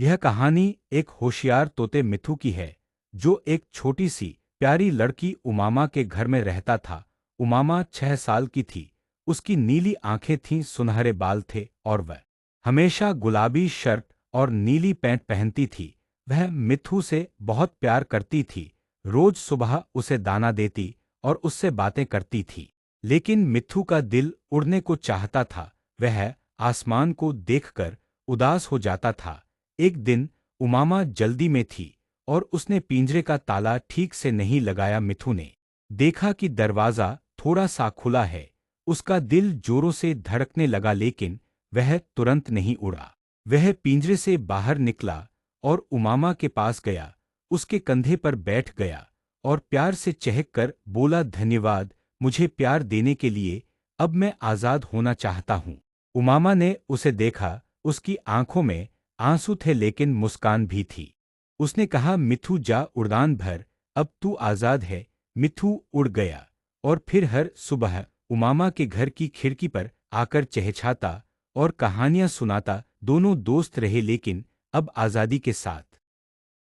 यह कहानी एक होशियार तोते मिथु की है, जो एक छोटी सी प्यारी लड़की उमामा के घर में रहता था। उमामा 6 साल की थी। उसकी नीली आंखें थीं, सुनहरे बाल थे और वह हमेशा गुलाबी शर्ट और नीली पैंट पहनती थी। वह मिथु से बहुत प्यार करती थी, रोज सुबह उसे दाना देती और उससे बातें करती थी। लेकिन मिथु का दिल उड़ने को चाहता था। वह आसमान को देखकर उदास हो जाता था। एक दिन उमामा जल्दी में थी और उसने पिंजरे का ताला ठीक से नहीं लगाया। मिथु ने देखा कि दरवाजा थोड़ा सा खुला है। उसका दिल जोरों से धड़कने लगा, लेकिन वह तुरंत नहीं उड़ा। वह पिंजरे से बाहर निकला और उमामा के पास गया, उसके कंधे पर बैठ गया और प्यार से चहककर बोला, धन्यवाद मुझे प्यार देने के लिए, अब मैं आजाद होना चाहता हूँ। उमामा ने उसे देखा, उसकी आंखों में आंसू थे लेकिन मुस्कान भी थी। उसने कहा, मिथु जा उड़ान भर, अब तू आजाद है। मिथु उड़ गया और फिर हर सुबह उमामा के घर की खिड़की पर आकर चहचहाता और कहानियां सुनाता। दोनों दोस्त रहे, लेकिन अब आजादी के साथ।